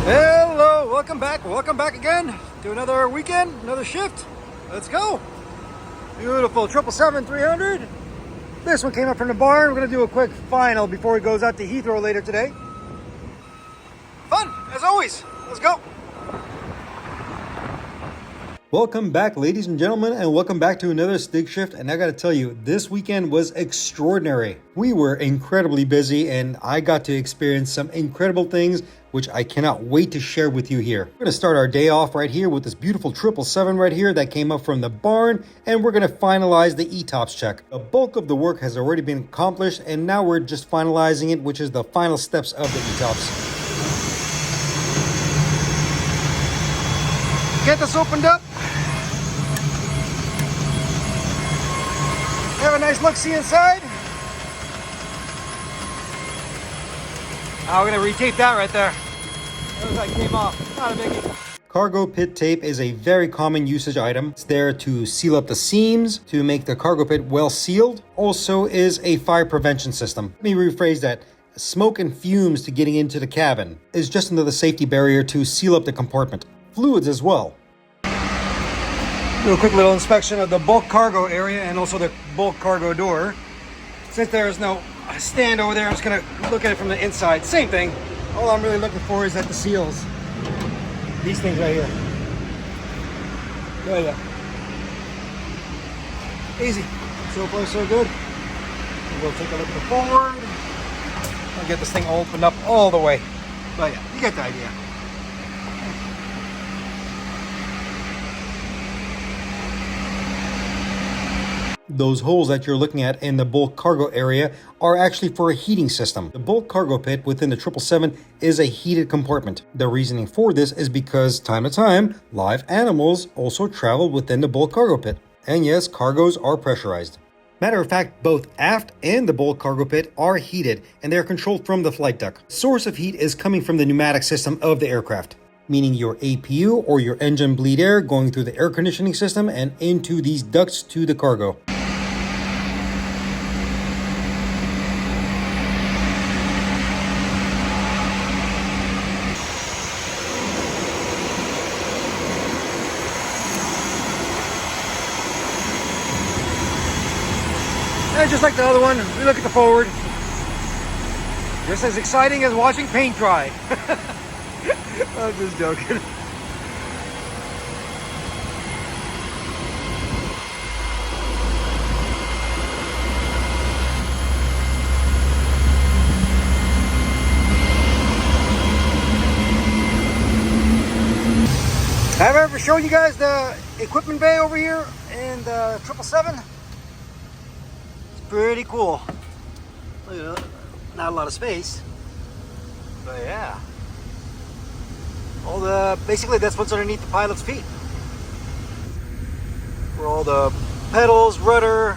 Hello, welcome back again to another weekend, another shift. Let's go. Beautiful 777-300. This one came up from the barn. We're gonna do a quick final before it goes out to Heathrow later today. Fun, as always. Let's go. Welcome back, ladies and gentlemen, and welcome back to another Stig shift. And I gotta tell you, this weekend was extraordinary. We were incredibly busy and I got to experience some incredible things which I cannot wait to share with you here. We're gonna start our day off right here with this beautiful 777 right here that came up from the barn, and we're gonna finalize the ETOPS check. The bulk of the work has already been accomplished, and now we're just finalizing it, which is the final steps of the ETOPS. Get this opened up. Have a nice look-see inside. Now we're gonna retape that right there. It was like came off, not a biggie. Cargo pit tape is a very common usage item. It's there to seal up the seams, to make the cargo pit well sealed. Also is a fire prevention system. Let me rephrase that. Smoke and fumes to getting into the cabin is just another safety barrier to seal up the compartment. Fluids as well. Do a quick little inspection of the bulk cargo area and also the bulk cargo door. Since there is no stand over there, I'm just gonna look at it from the inside. Same thing. All I'm really looking for is at the seals. These things right here. Oh yeah. Easy. So far so good. We'll take a look at the forward. I'll get this thing opened up all the way. But yeah, you get the idea. Those holes that you're looking at in the bulk cargo area are actually for a heating system. The bulk cargo pit within the 777 is a heated compartment. The reasoning for this is because time to time, live animals also travel within the bulk cargo pit. And yes, cargoes are pressurized. Matter of fact, both aft and the bulk cargo pit are heated, and they are controlled from the flight deck. Source of heat is coming from the pneumatic system of the aircraft, meaning your APU or your engine bleed air going through the air conditioning system and into these ducts to the cargo. And just like the other one, we look at the forward. Just as exciting as watching paint dry. I'm just joking. Have I ever shown you guys the equipment bay over here in the 777? Pretty cool. Look at that. Not a lot of space, but yeah. Basically that's what's underneath the pilot's feet. Where all the pedals, rudder,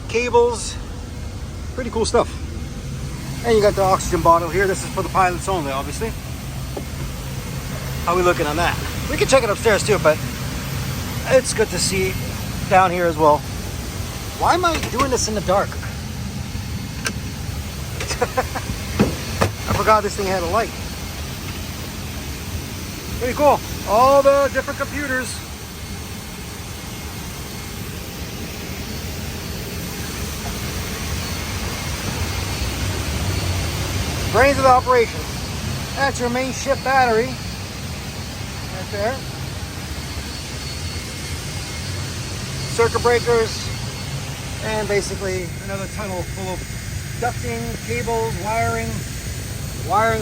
cables, pretty cool stuff. And you got the oxygen bottle here. This is for the pilots only, obviously. How are we looking on that? We can check it upstairs too, but it's good to see down here as well. Why am I doing this in the dark? I forgot this thing had a light. Pretty cool. All the different computers. Brains of the operation. That's your main ship battery. Right there. Circuit breakers. And basically another tunnel full of ducting, cables, wiring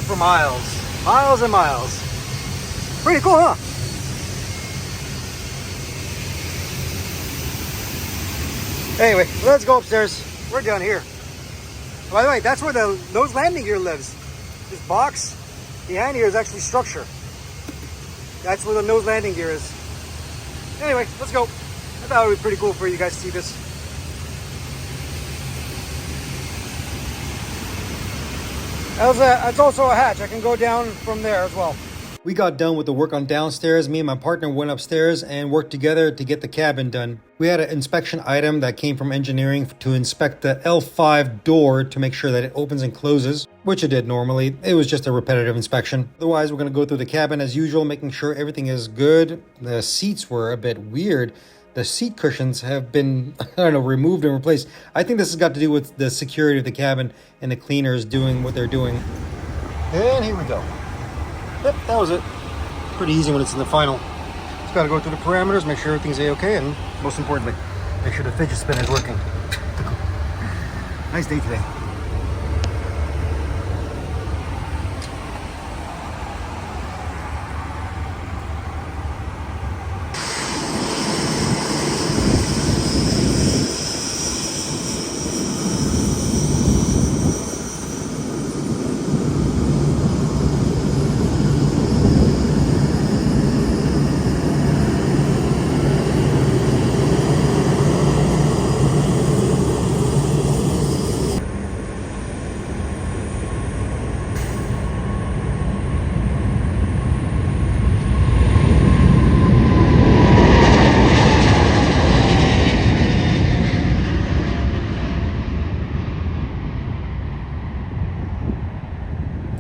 for miles. Miles and miles. Pretty cool, huh? Anyway, let's go upstairs. We're down here. By the way, that's where the nose landing gear lives. This box behind here is actually structure. That's where the nose landing gear is. Anyway, let's go. I thought it would be pretty cool for you guys to see this. That's also a hatch. I can go down from there as well. We got done with the work on downstairs. Me and my partner went upstairs and worked together to get the cabin done. We had an inspection item that came from engineering to inspect the L5 door to make sure that it opens and closes, which it did normally. It was just a repetitive inspection. Otherwise, we're going to go through the cabin as usual, making sure everything is good. The seats were a bit weird. The seat cushions have been, I don't know, removed and replaced. I think this has got to do with the security of the cabin and the cleaners doing what they're doing. And here we go. Yep, that was it. Pretty easy when it's in the final. Just got to go through the parameters, make sure everything's a-okay, and most importantly, make sure the fidget spinner is working. Nice day today.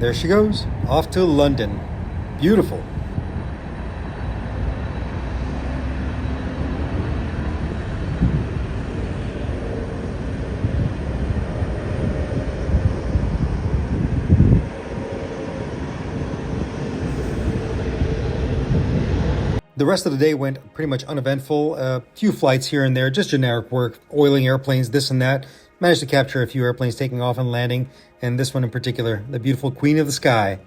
There she goes, off to London. Beautiful. The rest of the day went pretty much uneventful. A few flights here and there, just generic work, oiling airplanes, this and that. Managed to capture a few airplanes taking off and landing, and this one in particular, the beautiful Queen of the Sky.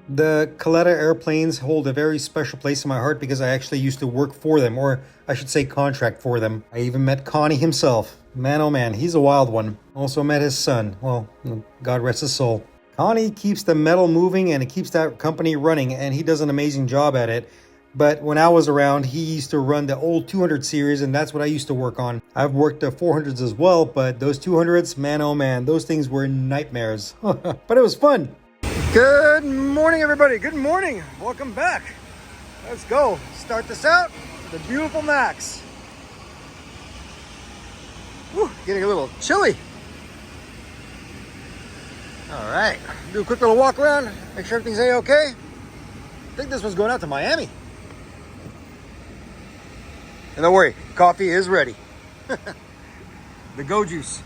The Coletta airplanes hold a very special place in my heart because I actually used to work for them, or I should say contract for them. I even met Connie himself. Man, oh man, he's a wild one. Also met his son. Well, God rest his soul. Connie keeps the metal moving and it keeps that company running, and he does an amazing job at it. But when I was around, he used to run the old 200 series, and that's what I used to work on. I've worked the 400s as well, but those 200s, man, oh man, those things were nightmares. But it was fun. Good morning, everybody. Good morning. Welcome back. Let's go. Start this out with a beautiful Max. Whew, getting a little chilly. All right, do a quick little walk around, make sure everything's a-okay. I think this one's going out to Miami. And don't worry, coffee is ready. The Go Juice.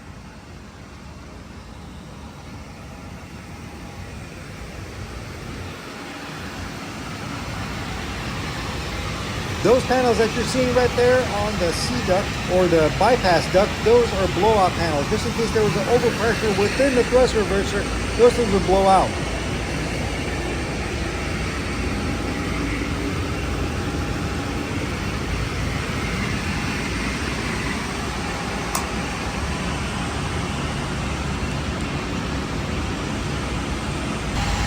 Those panels that you're seeing right there on the C duct or the bypass duct, those are blowout panels. Just in case there was an overpressure within the thrust reverser, those things would blow out.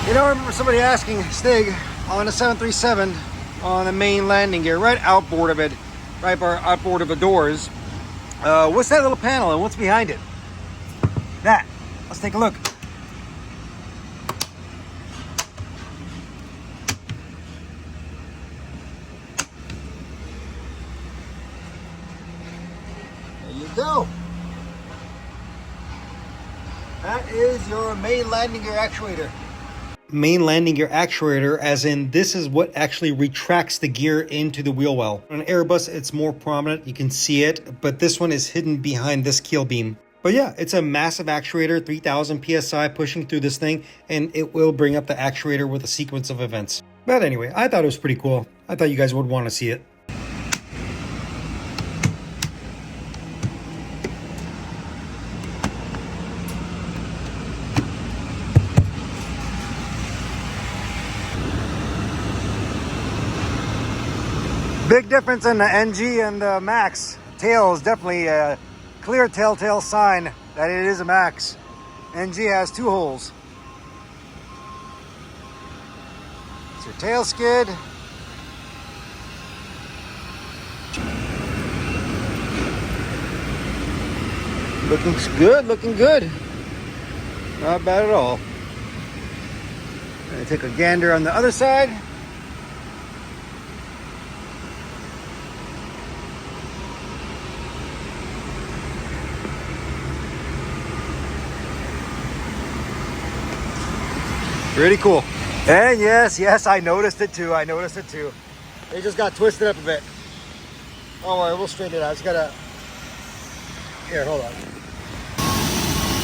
You know, I remember somebody asking Stig on a 737 on the main landing gear, right outboard of it, right outboard of the doors. What's that little panel and what's behind it? That. Let's take a look. There you go. That is your main landing gear actuator. Main landing gear actuator, as in this is what actually retracts the gear into the wheel well. On an Airbus, it's more prominent, you can see it, but this one is hidden behind this keel beam. But yeah, it's a massive actuator, 3000 PSI pushing through this thing, and it will bring up the actuator with a sequence of events. But anyway, I thought it was pretty cool. I thought you guys would want to see it. Big difference in the NG and the Max. Tail is definitely a clear telltale sign that it is a Max. NG has 2 holes. It's your tail skid. Looking good, looking good. Not bad at all. Gonna take a gander on the other side. Pretty cool. And yes, I noticed it too. They just got twisted up a bit. Don't worry, we'll straighten it out. Just gotta... Here, hold on.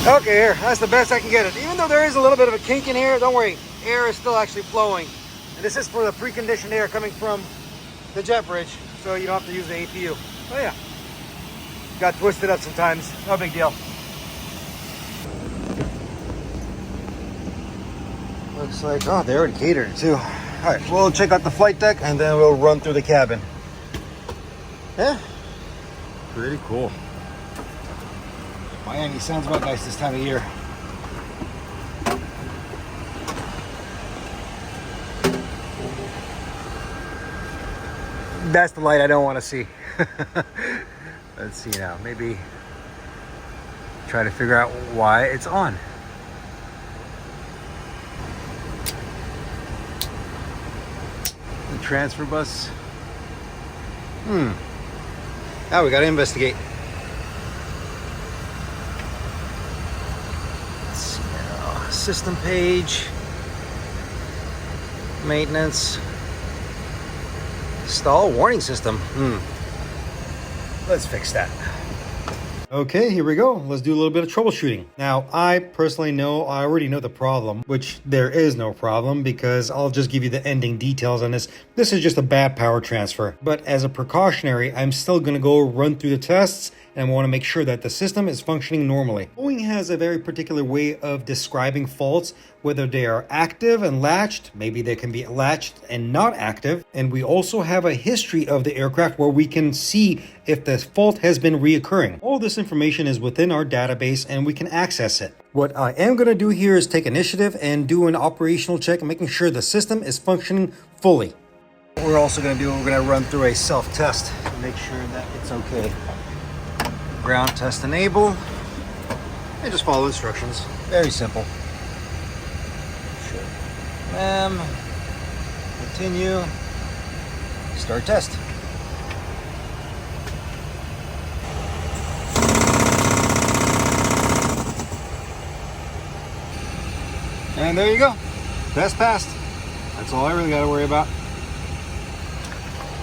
Okay, here, that's the best I can get it. Even though there is a little bit of a kink in here, don't worry. Air is still actually flowing. And this is for the preconditioned air coming from the jet bridge, so you don't have to use the APU. Oh yeah. Got twisted up sometimes. No big deal. Looks like, oh, they already catered it too. All right, we'll check out the flight deck and then we'll run through the cabin. Yeah, pretty cool. Miami sounds about nice this time of year. That's the light I don't want to see. Let's see now, maybe try to figure out why it's on. The transfer bus. Now we gotta investigate. Let's see now. System page. Maintenance. Stall warning system. Let's fix that. Okay, here we go. Let's do a little bit of troubleshooting. Now, I personally know, I already know the problem, which there is no problem because I'll just give you the ending details on this. This is just a bad power transfer. But as a precautionary, I'm still going to go run through the tests and want to make sure that the system is functioning normally. Boeing has a very particular way of describing faults, whether they are active and latched, maybe they can be latched and not active. And we also have a history of the aircraft where we can see if the fault has been reoccurring. All this information is within our database and we can access it. What I am going to do here is take initiative and do an operational check, making sure the system is functioning fully. What we're also going to do, we're going to run through a self-test to make sure that it's okay. Ground test enable, and just follow instructions. Very simple. Continue. Start test. And there you go. Test passed. That's all I really got to worry about.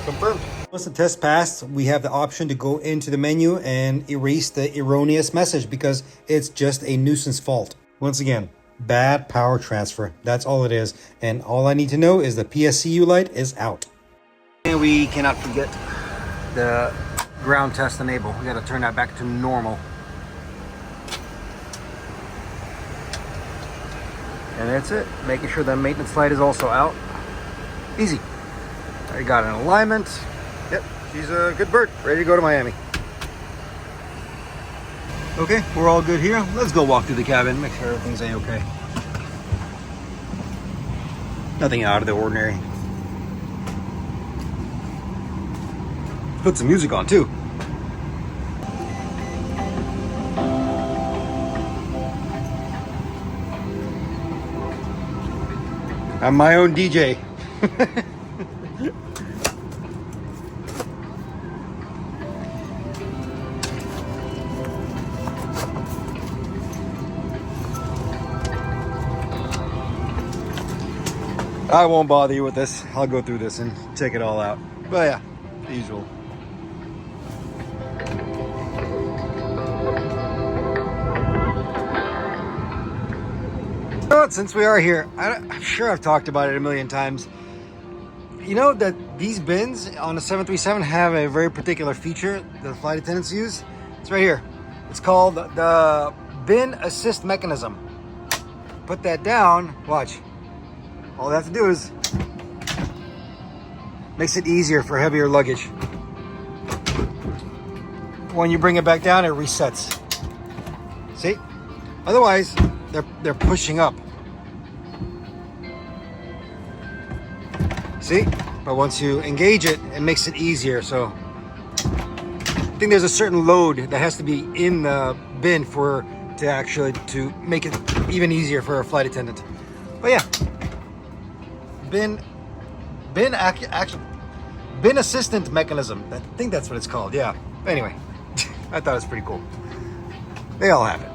Confirmed. Once the test passed, we have the option to go into the menu and erase the erroneous message because it's just a nuisance fault. Once again, bad power transfer. That's all it is. And all I need to know is the PSCU light is out. And we cannot forget the ground test enable. We got to turn that back to normal. And that's it. Making sure the maintenance light is also out. Easy. I got an alignment. Yep, she's a good bird. Ready to go to Miami. Okay, we're all good here. Let's go walk through the cabin, make sure everything's a-okay. Nothing out of the ordinary. Put some music on too. I'm my own DJ. I won't bother you with this. I'll go through this and check it all out. But yeah, the usual. But since we are here, I'm sure I've talked about it a million times. You know that these bins on the 737 have a very particular feature that flight attendants use? It's right here. It's called the bin assist mechanism. Put that down, watch. All they have to do is makes it easier for heavier luggage. When you bring it back down, it resets. See? Otherwise, they're pushing up. See? But once you engage it, it makes it easier. So I think there's a certain load that has to be in the bin to make it even easier for a flight attendant. But yeah, bin assistant mechanism. I think that's what it's called. Yeah. Anyway, I thought it was pretty cool. They all have it.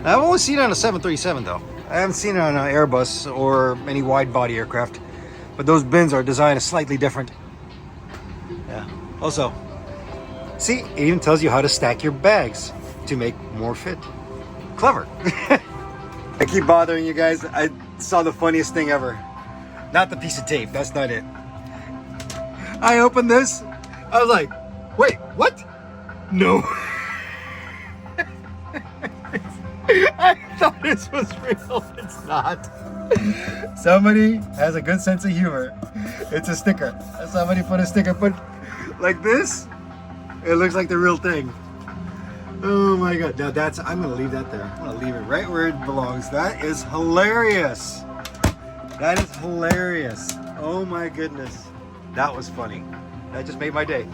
I've only seen it on a 737 though. I haven't seen it on an Airbus or any wide body aircraft. But those bins are designed slightly different. Yeah. Also, see, it even tells you how to stack your bags to make more fit. Clever. I keep bothering you guys. I saw the funniest thing ever. Not the piece of tape, that's not it. I opened this, I was like, wait, what? No. I thought this was real, it's not. Somebody has a good sense of humor. It's a sticker. Somebody put a sticker, but like this, it looks like the real thing. Oh my God, now I'm gonna leave that there. I'm gonna leave it right where it belongs. That is hilarious. That is hilarious. Oh my goodness. That was funny. That just made my day.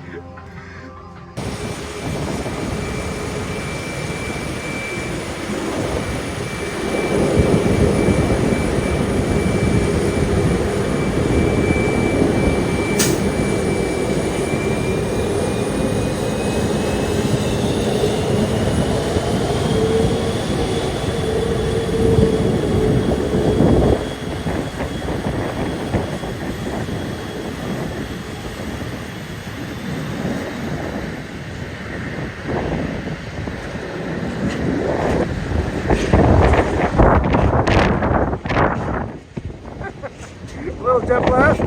Little jet blast.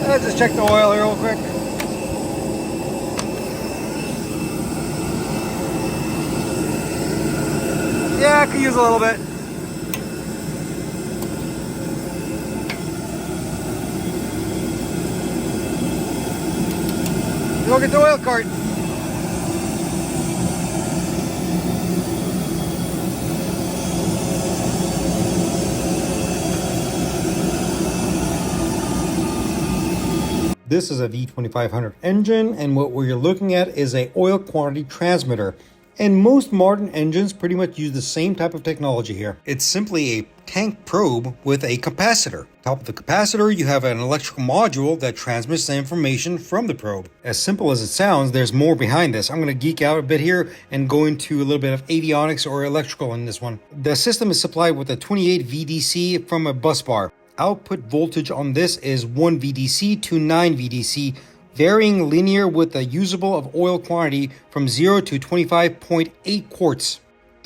Let's just check the oil here real quick. Yeah, I could use a little bit. Look at the oil cart. This is a V2500 engine, and what we're looking at is a oil quantity transmitter. And most modern engines pretty much use the same type of technology here. It's simply a tank probe with a capacitor. Top of the capacitor, you have an electrical module that transmits the information from the probe. As simple as it sounds, there's more behind this. I'm going to geek out a bit here and go into a little bit of avionics or electrical in this one. The system is supplied with a 28 VDC from a bus bar. Output voltage on this is 1 VDC to 9 VDC, varying linear with a usable of oil quantity from 0 to 25.8 quarts.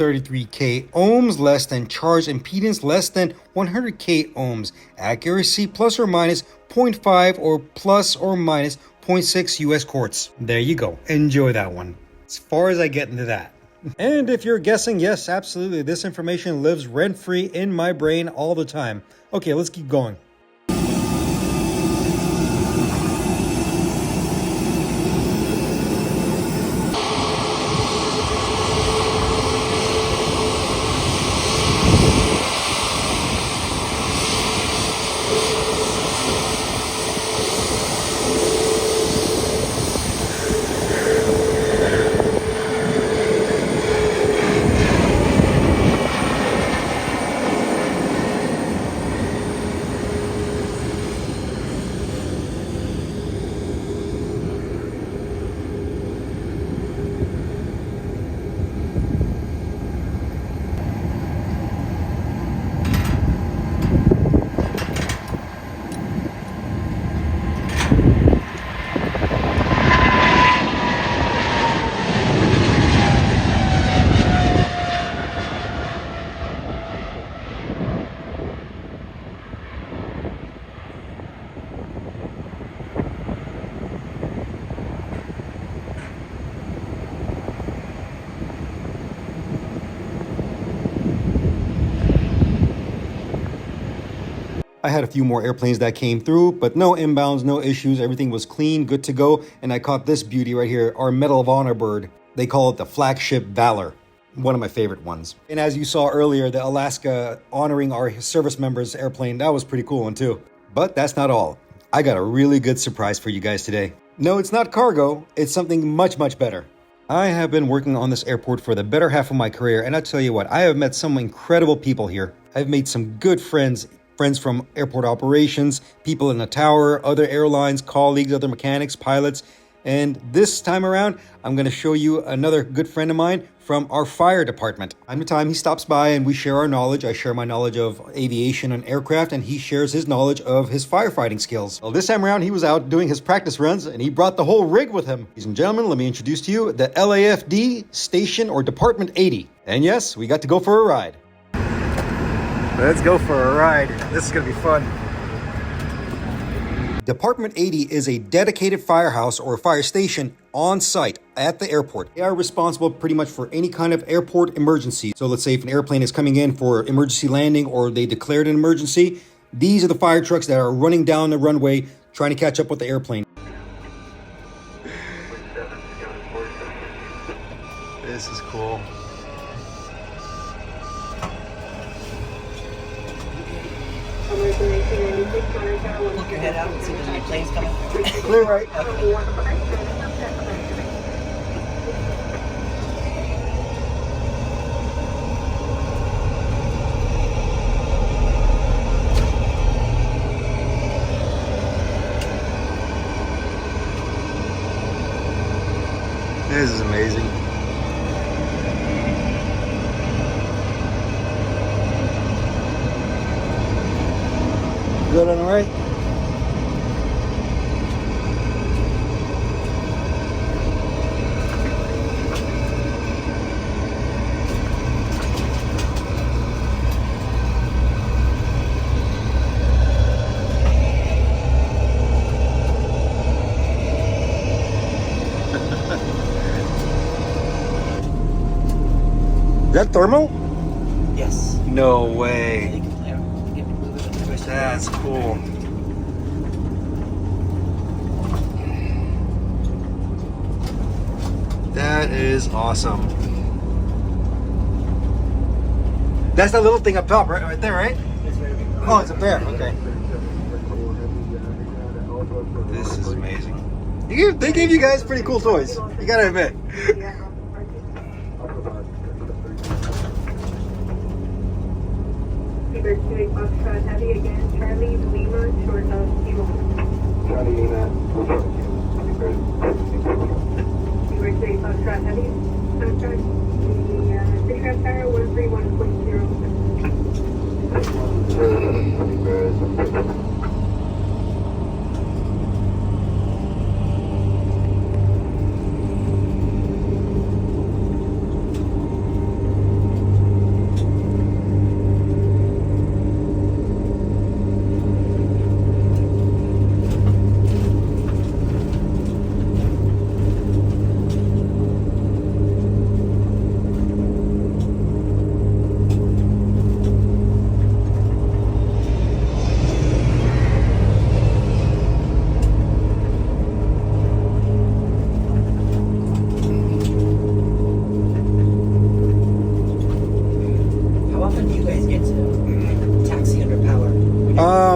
33k ohms, less than charge impedance, less than 100k ohms, accuracy plus or minus 0.5 or plus or minus 0.6 US quarts. There you go. Enjoy that one. As far as I get into that. And if you're guessing, yes, absolutely, this information lives rent-free in my brain all the time. Okay, let's keep going. I had a few more airplanes that came through, but no inbounds, no issues. Everything was clean, good to go. And I caught this beauty right here, our Medal of Honor bird. They call it the flagship Valor, one of my favorite ones. And as you saw earlier, the Alaska honoring our service members airplane, that was pretty cool one too. But that's not all. I got a really good surprise for you guys today. No, it's not cargo. It's something much, much better. I have been working on this airport for the better half of my career, and I tell you what, I have met some incredible people here. I've made some good friends from airport operations, people in the tower, other airlines, colleagues, other mechanics, pilots. And this time around, I'm going to show you another good friend of mine from our fire department. Time to time, he stops by and we share our knowledge. I share my knowledge of aviation and aircraft, and he shares his knowledge of his firefighting skills. Well, this time around, he was out doing his practice runs and he brought the whole rig with him. Ladies and gentlemen, let me introduce to you the LAFD Station or Department 80. And yes, we got to go for a ride. Let's go for a ride. This is going to be fun. Department 80 is a dedicated firehouse or fire station on site at the airport. They are responsible pretty much for any kind of airport emergency. So let's say if an airplane is coming in for emergency landing or they declared an emergency, these are the fire trucks that are running down the runway trying to catch up with the airplane. This is cool. Look your head out and see if there's any planes coming. Clear right. This is amazing. Good on the right? Is that thermal? Yes. No way. That's That's cool. That is awesome. That's that little thing up top, right there, right? Oh, it's up there. Okay. This is amazing. They gave you guys pretty cool toys. You gotta admit. Foxtrot Heavy again, Charlie Lima, short of Kilo. Charlie Lima, Seabird 3, Foxtrot Heavy, Foxtrot, the Citygap Tower 131.0.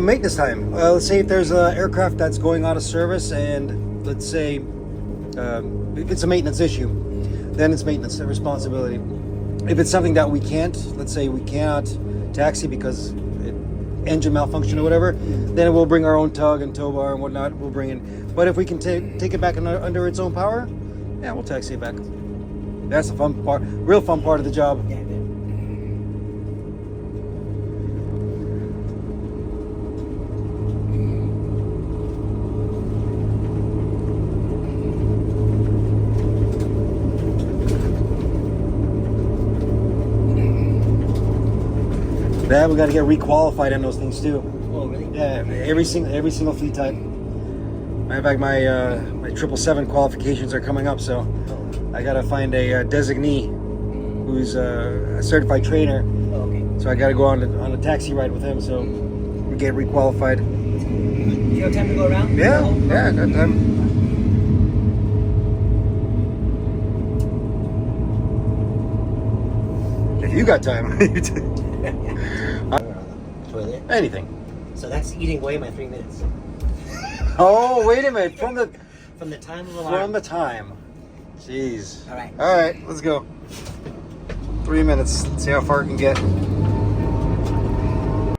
maintenance time. Let's say if there's an aircraft that's going out of service, and let's say if it's a maintenance issue, then it's maintenance responsibility. If it's something that we can't, let's say we cannot taxi because engine malfunction or whatever, then we'll bring our own tug and tow bar and whatnot. We'll bring in. But if we can take it back under its own power, yeah, we'll taxi it back. That's the fun part, real fun part of the job. Yeah, Yeah, we got to get requalified on those things too. Oh, really? Yeah, every single fleet type. Matter of fact, my 777 qualifications are coming up, so I got to find a designee who's a certified trainer. Oh, okay. So I got to go on a taxi ride with him, so we get requalified. You have time to go around? Yeah, I got time. If you got time. Toilet. Anything. So that's eating away my 3 minutes. Oh, wait a minute. From the time of alarm. From the time. Jeez. All right, let's go. 3 minutes. Let's see how far it can get.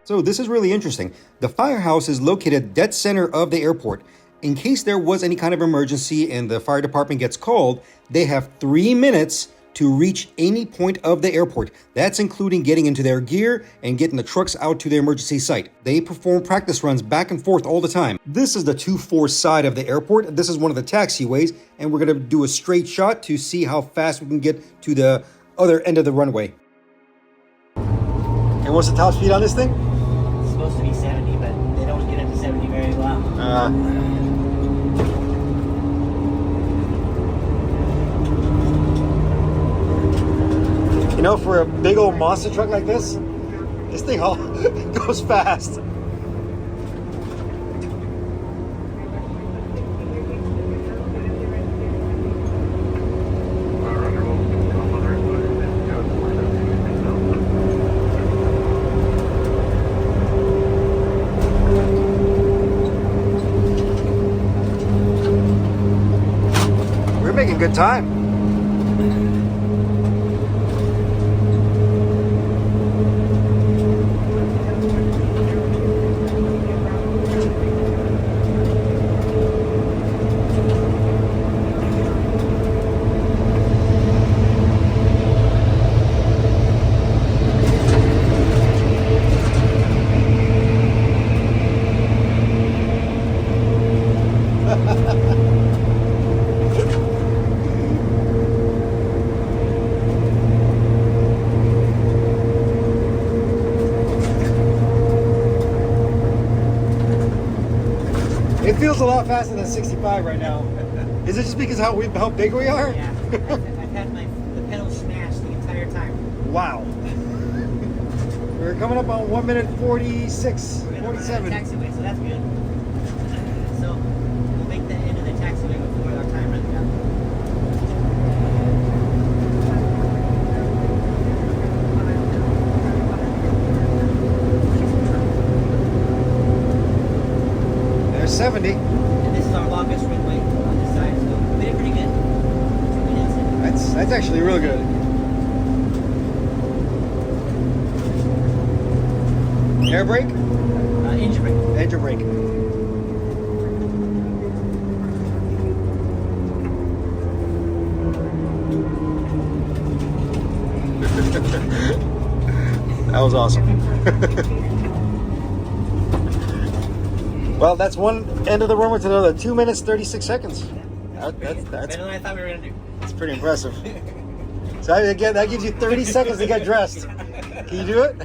So this is really interesting. The firehouse is located dead center of the airport. In case there was any kind of emergency and the fire department gets called, they have 3 minutes to reach any point of the airport. That's including getting into their gear and getting the trucks out to the emergency site. They perform practice runs back and forth all the time. This is the 2-4 side of the airport. This is one of the taxiways, and we're gonna do a straight shot to see how fast we can get to the other end of the runway. And what's the top speed on this thing? It's supposed to be 70, but they don't get up to 70 very well. You know, for a big old monster truck like this thing all goes fast. We're making good time. It feels a lot faster than 65 right now. Is it just because how big we are? Yeah. I've had the pedal smashed the entire time. Wow. We're coming up on 1 minute 46, We're gonna 47. run out of taxiway, so that's good. So we'll make the end of the taxiway before our time runs out. There's 70. And this is our longest runway on this side, so we did pretty good. 2 minutes. That's actually real good. Air brake? Engine brake. Engine brake. That was awesome. Well, that's one end of the runway to another. 2 minutes, 36 seconds. That's better than I thought we were going to do. That's pretty impressive. So again, that gives you 30 seconds to get dressed. Can you do it?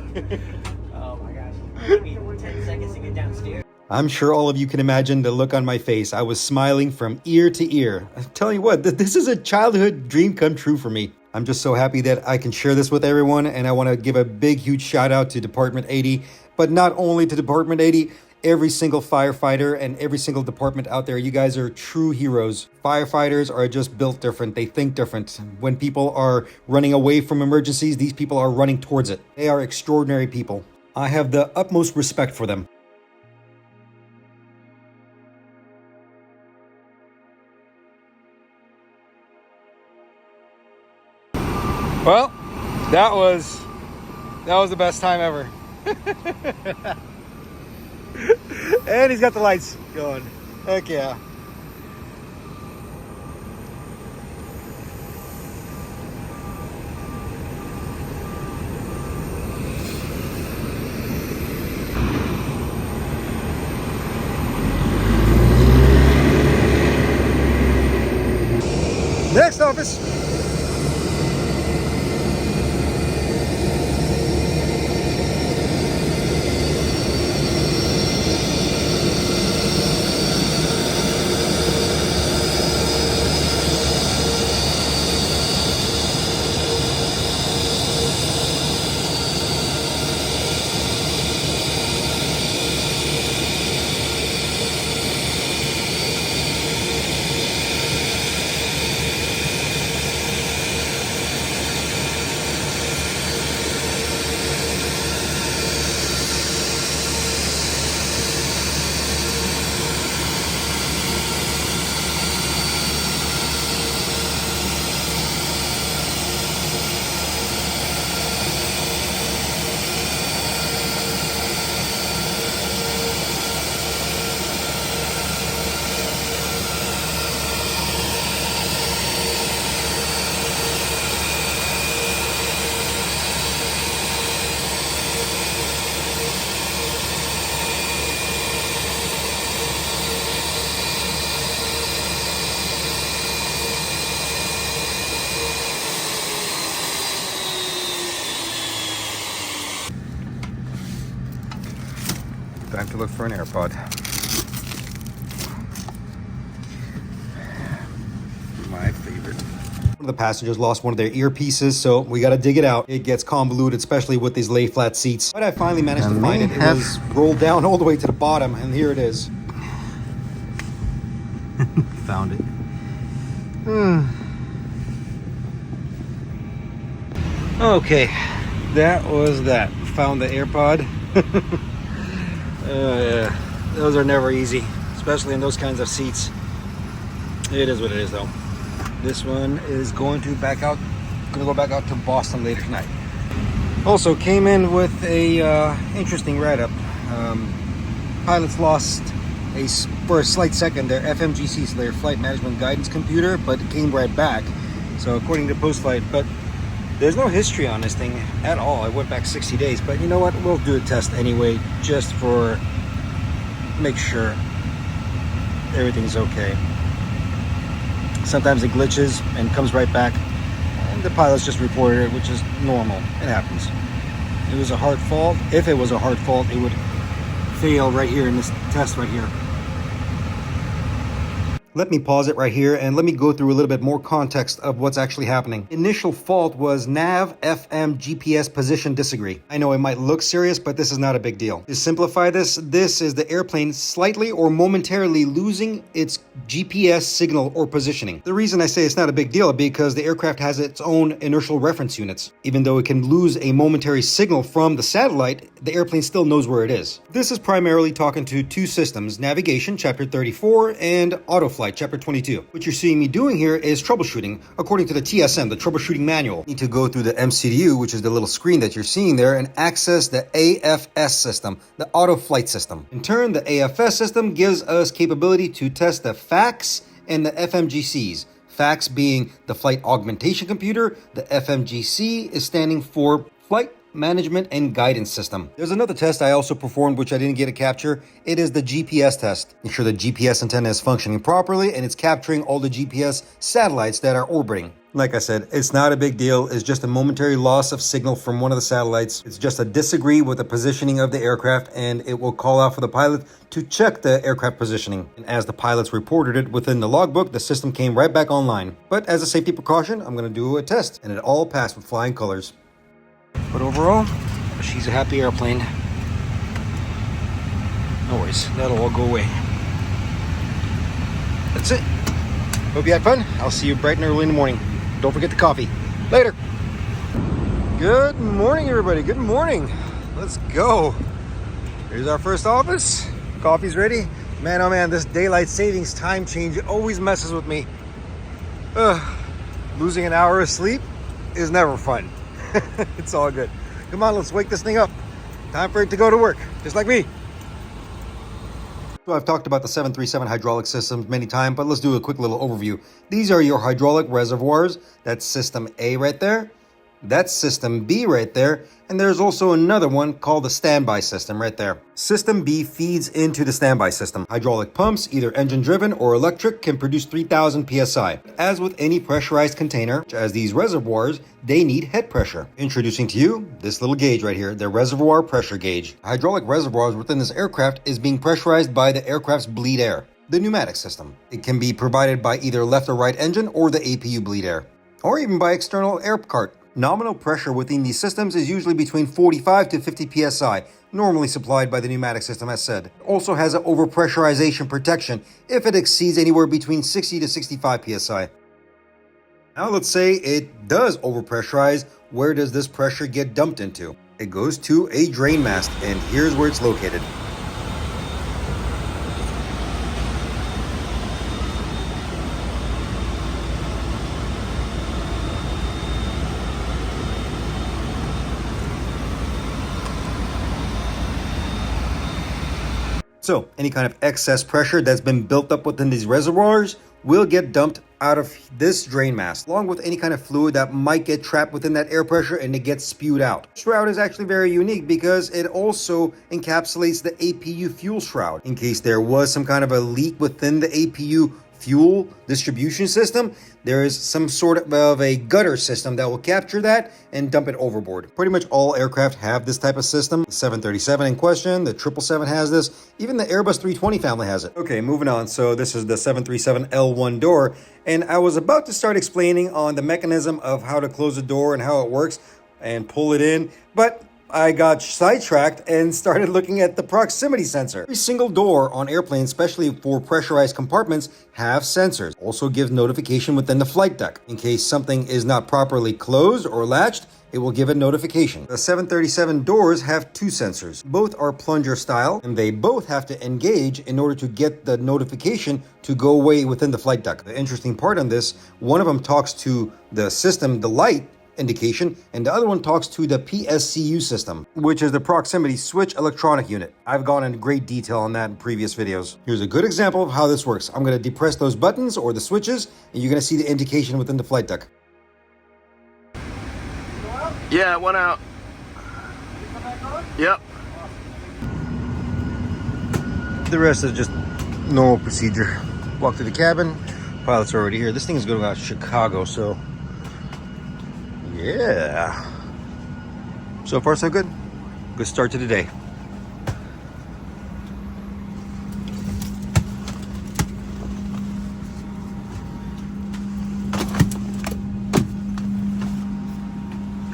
Oh my gosh. It took me 10 seconds to get downstairs. I'm sure all of you can imagine the look on my face. I was smiling from ear to ear. I'm telling you what, this is a childhood dream come true for me. I'm just so happy that I can share this with everyone, and I want to give a big, huge shout out to Department 80, but not only to Department 80, every single firefighter and every single department out there. You guys are true heroes. Firefighters are just built different. They think different. When people are running away from emergencies, these people are running towards it. They are extraordinary people. I have the utmost respect for them. Well, that was the best time ever. And he's got the lights going. Heck yeah. Next office. Time to look for an AirPod. My favorite. One of the passengers lost one of their earpieces, so we got to dig it out. It gets convoluted, especially with these lay flat seats. But I finally managed to find it. It was rolled down all the way to the bottom, and here it is. Found it. Okay, that was that. Found the AirPod. Yeah, those are never easy, especially in those kinds of seats. It is what it is, though. This one is going to go back out to Boston later tonight. Also came in with a interesting write-up. Pilots lost for a slight second their FMGC, so their flight management guidance computer, but it came right back. So according to post-flight, but there's no history on this thing at all. I went back 60 days, but you know what? We'll do a test anyway, just for make sure everything's okay. Sometimes it glitches and comes right back, and the pilots just reported it, which is normal. It happens. It was a hard fault. If it was a hard fault, it would fail right here in this test right here. Let me pause it right here and let me go through a little bit more context of what's actually happening. Initial fault was nav, FM, GPS position disagree. I know it might look serious, but this is not a big deal. To simplify this is the airplane slightly or momentarily losing its GPS signal or positioning. The reason I say it's not a big deal is because the aircraft has its own inertial reference units. Even though it can lose a momentary signal from the satellite, the airplane still knows where it is. This is primarily talking to two systems, navigation, chapter 34, and autoflight, chapter 22. What you're seeing me doing here is troubleshooting according to the TSM, the troubleshooting manual. You need to go through the MCDU, which is the little screen that you're seeing there, and access the AFS system, the auto flight system. In turn, the AFS system gives us capability to test the FACS and the FMGCs. FACS being the flight augmentation computer, the FMGC is standing for flight management and guidance system. There's another test I also performed which I didn't get a capture. It is the GPS test. Make sure the GPS antenna is functioning properly and it's capturing all the GPS satellites that are orbiting. Like I said, it's not a big deal. It's just a momentary loss of signal from one of the satellites. It's just a disagree with the positioning of the aircraft, and it will call out for the pilot to check the aircraft positioning. And as the pilots reported it within the logbook, the system came right back online. But as a safety precaution, I'm going to do a test, and it all passed with flying colors. But overall, she's a happy airplane. No worries, that'll all go away. That's it. Hope you had fun. I'll see you bright and early in the morning. Don't forget the coffee. Later. Good morning, everybody. Good morning. Let's go. Here's our first office. Coffee's ready. Man, oh man, this daylight savings time change always messes with me. Losing an hour of sleep. is never fun. It's all good. Come on, let's wake this thing up. Time for it to go to work, just like me. So I've talked about the 737 hydraulic systems many times, but let's do a quick little overview. These are your hydraulic reservoirs. That's system A right there. That's system B right there. And there's also another one called the standby system right there. System B feeds into the standby system. Hydraulic pumps, either engine driven or electric, can produce 3000 psi. As with any pressurized container, as these reservoirs, they need head pressure. Introducing to you this little gauge right here, the reservoir pressure gauge. Hydraulic reservoirs within this aircraft is being pressurized by the aircraft's bleed air, the pneumatic system. It can be provided by either left or right engine or the APU bleed air, or even by external air cart. Nominal pressure within these systems is usually between 45 to 50 psi, normally supplied by the pneumatic system as said. It also has an overpressurization protection if it exceeds anywhere between 60 to 65 psi. Now let's say it does overpressurize. Where does this pressure get dumped into? It goes to a drain mast, and here's where it's located. So any kind of excess pressure that's been built up within these reservoirs will get dumped out of this drain mast, along with any kind of fluid that might get trapped within that air pressure and it gets spewed out. Shroud is actually very unique because it also encapsulates the APU fuel shroud. In case there was some kind of a leak within the APU fuel distribution system, there is some sort of a gutter system that will capture that and dump it overboard. Pretty much all aircraft have this type of system. The 737 in question, the 777 has this, even the Airbus 320 family has it. Okay, moving on. So this is the 737 L1 door, and I was about to start explaining on the mechanism of how to close the door and how it works and pull it in, but I got sidetracked and started looking at the proximity sensor. Every single door on airplanes, especially for pressurized compartments, have sensors. Also gives notification within the flight deck. In case something is not properly closed or latched, it will give a notification. The 737 doors have two sensors. Both are plunger style, and they both have to engage in order to get the notification to go away within the flight deck. The interesting part on this, one of them talks to the system, the light indication, and the other one talks to the PSCU system, which is the proximity switch electronic unit. I've gone into great detail on that in previous videos. Here's a good example of how this works. I'm going to depress those buttons or the switches, and you're going to see the indication within the flight deck. Yeah, it went out. Yep. The rest is just normal procedure. Walk through the cabin. Pilot's already here. This thing is going out to Chicago, so yeah. So far, so good. Good start to the day.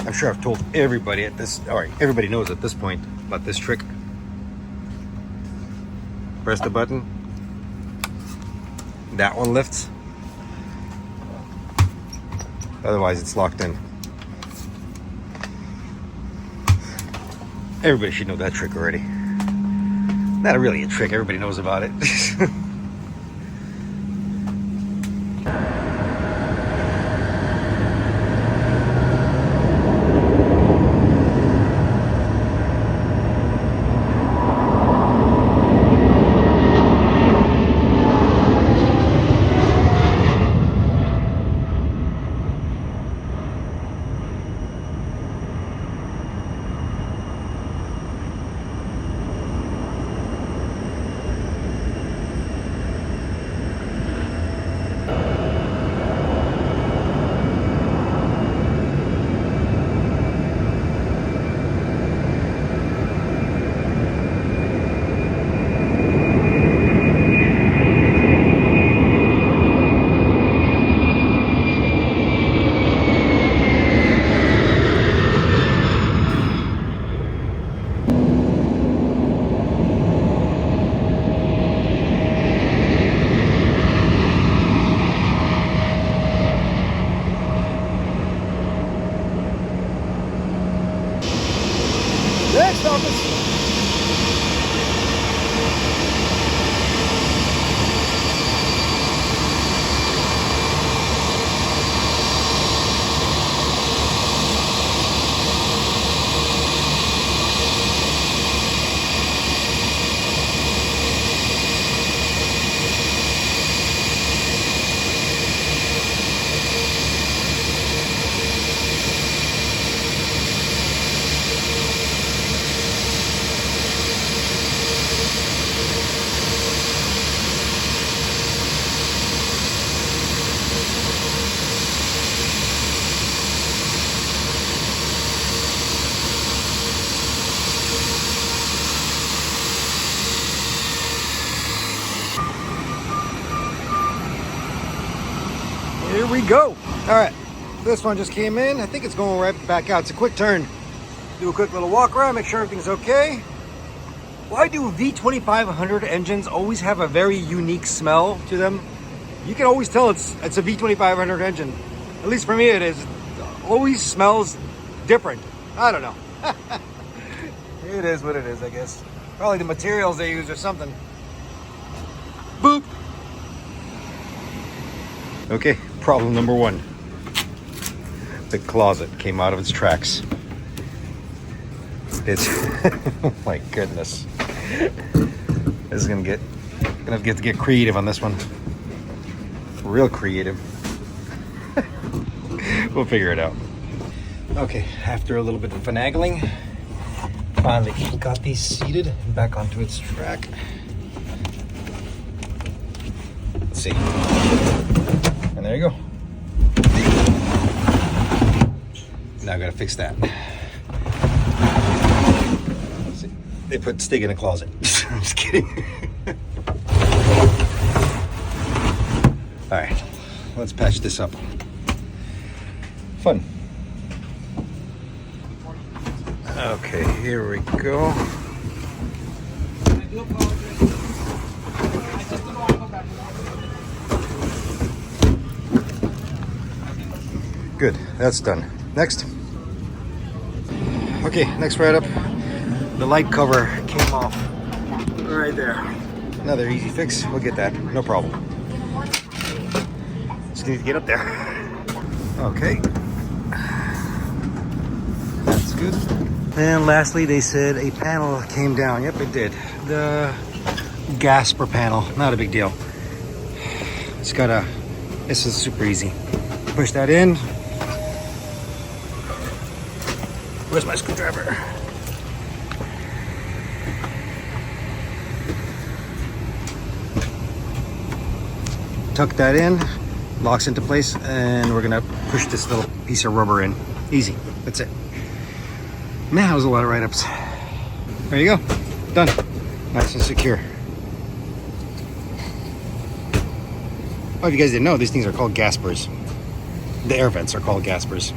I'm sure I've told everybody at this, all right, everybody knows at this point about this trick. Press the button. That one lifts. Otherwise, it's locked in. Everybody should know that trick already. Not really a trick, everybody knows about it. we go. All right, this one just came in. I think it's going right back out. It's a quick turn. Do a quick little walk around, make sure everything's okay. Why do V2500 engines always have a very unique smell to them? You can always tell it's a V2500 engine. At least for me it is. It always smells different. I don't know. It is what it is, I guess. Probably the materials they use or something. Boop. Okay, problem number one. The closet came out of its tracks. It's, oh my goodness. This is gonna have to get creative on this one. Real creative. We'll figure it out. Okay, after a little bit of finagling, finally got these seated and back onto its track. Let's see. And there you go. Now I gotta fix that. Let's see. They put Stig in a closet. I'm just kidding. All right, let's patch this up. Fun. Okay, here we go. Good, that's done. Next. Okay, next write-up. The light cover came off right there. Another easy fix, we'll get that, no problem. Just need to get up there. Okay. That's good. And lastly, they said a panel came down. Yep, it did. The gasper panel, not a big deal. It's got this is super easy. Push that in. Where's my screwdriver? Tuck that in, locks into place, and we're gonna push this little piece of rubber in. Easy, that's it. Man, that was a lot of write-ups. There you go, done. Nice and secure. Oh, if you guys didn't know, these things are called gaspers. The air vents are called gaspers.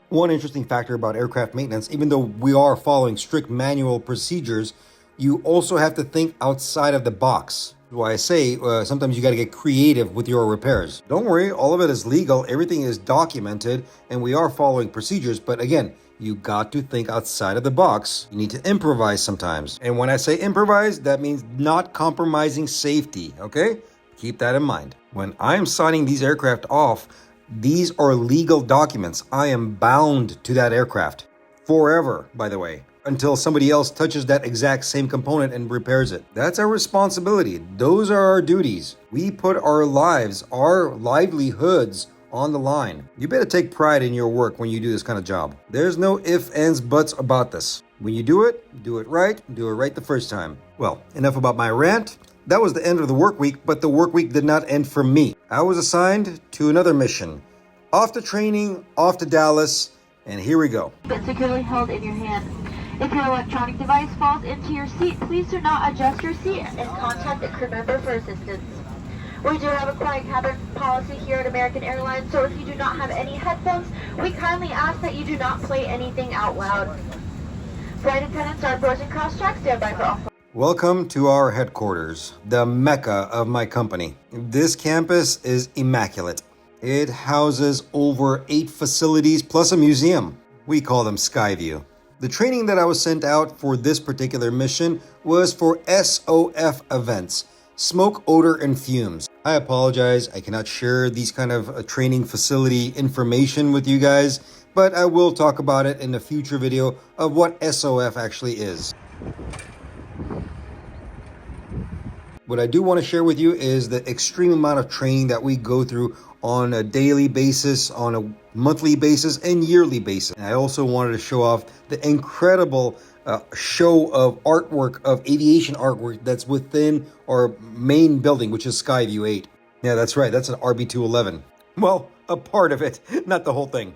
One interesting factor about aircraft maintenance, even though we are following strict manual procedures, you also have to think outside of the box. That's why I say sometimes you got to get creative with your repairs. Don't worry, all of it is legal, everything is documented, and we are following procedures. But again, you got to think outside of the box. You need to improvise sometimes. And when I say improvise, that means not compromising safety, okay? Keep that in mind. When I'm signing these aircraft off, these are legal documents. I am bound to that aircraft. Forever, by the way. Until somebody else touches that exact same component and repairs it. That's our responsibility. Those are our duties. We put our lives, our livelihoods on the line. You better take pride in your work when you do this kind of job. There's no ifs, ands, buts about this. When you do it right the first time. Well, enough about my rant. That was the end of the work week, but the work week did not end for me. I was assigned to another mission. Off to training, off to Dallas, and here we go. But securely held in your hand. If your electronic device falls into your seat, please do not adjust your seat and contact a crew member for assistance. We do have a quiet cabin policy here at American Airlines, so if you do not have any headphones, we kindly ask that you do not play anything out loud. Flight attendants are approaching cross-track, standby for all. Welcome to our headquarters, the mecca of my company. This campus is immaculate. It houses over 8 facilities plus a museum. We call them Skyview. The training that I was sent out for this particular mission was for SOF events, smoke, odor, and fumes. I apologize, I cannot share these kind of training facility information with you guys, but I will talk about it in a future video of what SOF actually is. What I do want to share with you is the extreme amount of training that we go through on a daily basis, on a monthly basis, and yearly basis. And I also wanted to show off the incredible show of artwork, of aviation artwork that's within our main building, which is Skyview 8. Yeah, that's right, that's an RB211. Well, a part of it, not the whole thing.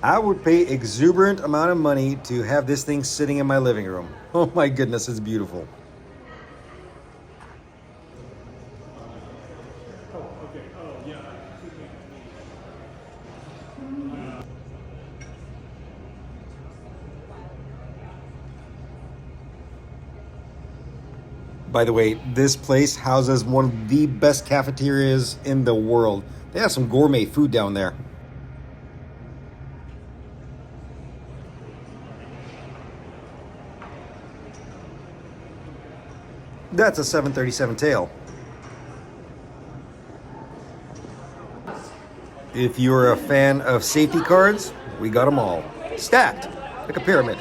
I would pay exuberant amount of money to have this thing sitting in my living room. Oh my goodness, it's beautiful. By the way, this place houses one of the best cafeterias in the world. They have some gourmet food down there. That's a 737 tail. If you're a fan of safety cards, we got them all. Stacked, like a pyramid.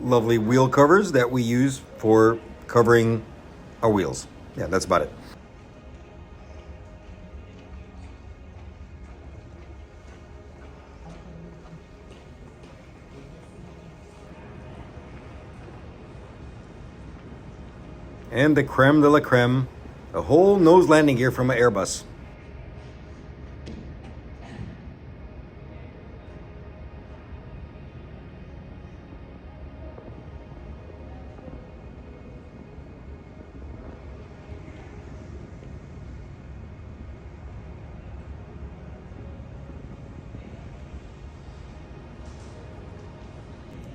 Lovely wheel covers that we use for covering our wheels. Yeah, that's about it. And the creme de la creme, a whole nose landing gear from an Airbus.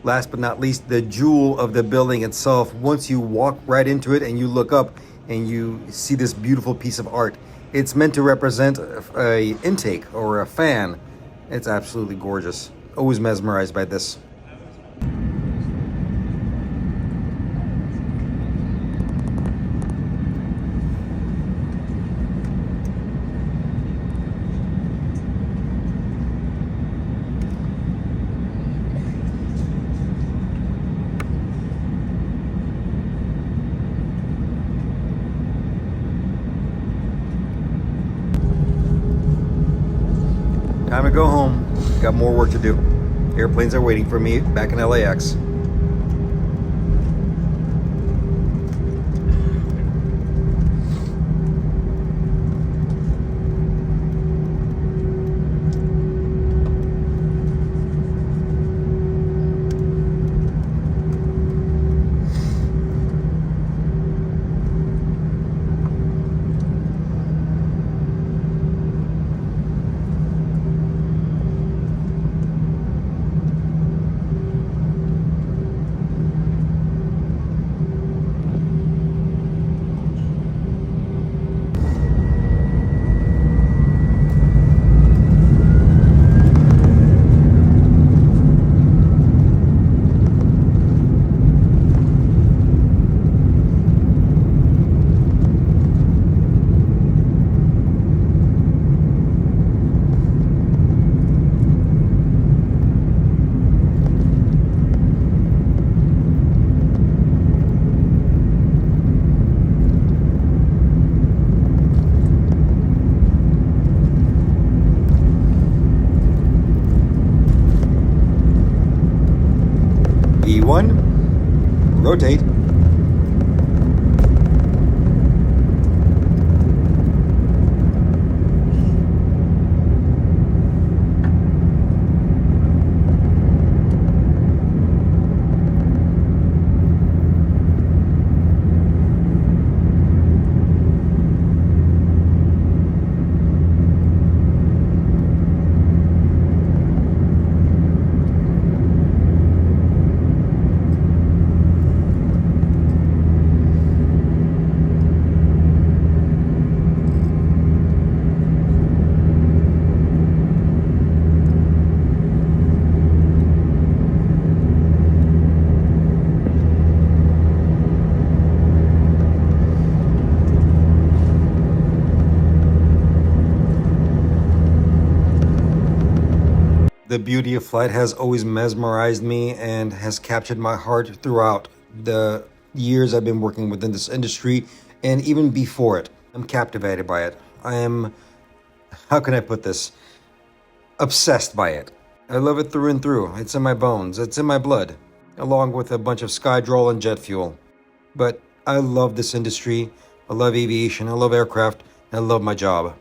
Last but not least, the jewel of the building itself. Once you walk right into it and you look up and you see this beautiful piece of art, it's meant to represent a intake or a fan. It's absolutely gorgeous. Always mesmerized by this. Time to go home. Got more work to do. Airplanes are waiting for me back in LAX. E1, rotate. The beauty of flight has always mesmerized me and has captured my heart throughout the years I've been working within this industry and even before it. I'm captivated by it. I am how can I put this? Obsessed by it. I love it through and through. It's in my bones. It's in my blood, along with a bunch of Skydroll and jet fuel. But I love this industry. I love aviation. I love aircraft. I love my job.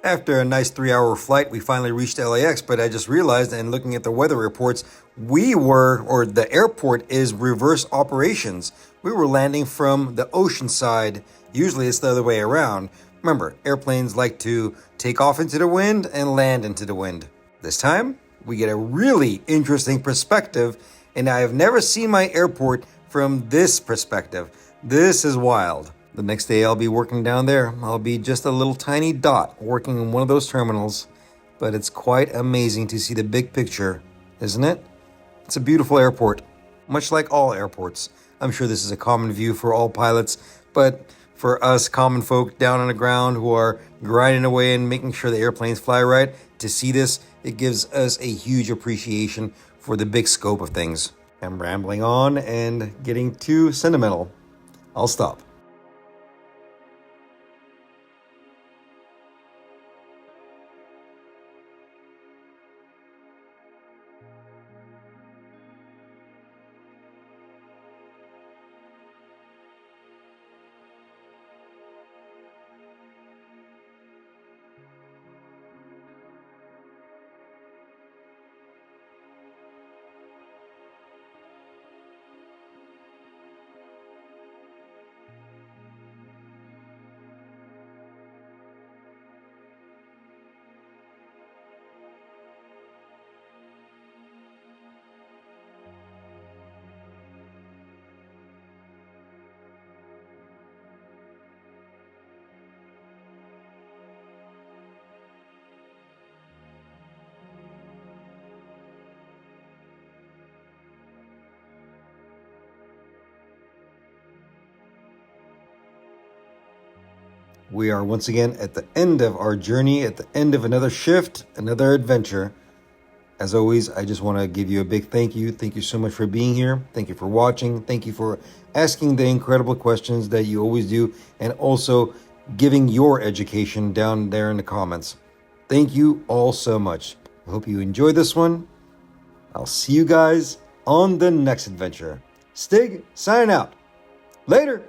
After a nice 3-hour flight, we finally reached LAX, but I just realized, and looking at the weather reports, the airport is reverse operations. We were landing from the ocean side. Usually it's the other way around. Remember, airplanes like to take off into the wind and land into the wind. This time, we get a really interesting perspective, and I have never seen my airport from this perspective. This is wild. The next day I'll be working down there. I'll be just a little tiny dot working in one of those terminals. But it's quite amazing to see the big picture, isn't it? It's a beautiful airport, much like all airports. I'm sure this is a common view for all pilots, but for us common folk down on the ground who are grinding away and making sure the airplanes fly right, to see this, it gives us a huge appreciation for the big scope of things. I'm rambling on and getting too sentimental. I'll stop. We are once again at the end of our journey, at the end of another shift, another adventure. As always, I just want to give you a big thank you. Thank you so much for being here. Thank you for watching. Thank you for asking the incredible questions that you always do, and also giving your education down there in the comments. Thank you all so much. I hope you enjoyed this one. I'll see you guys on the next adventure. Stig, signing out. Later.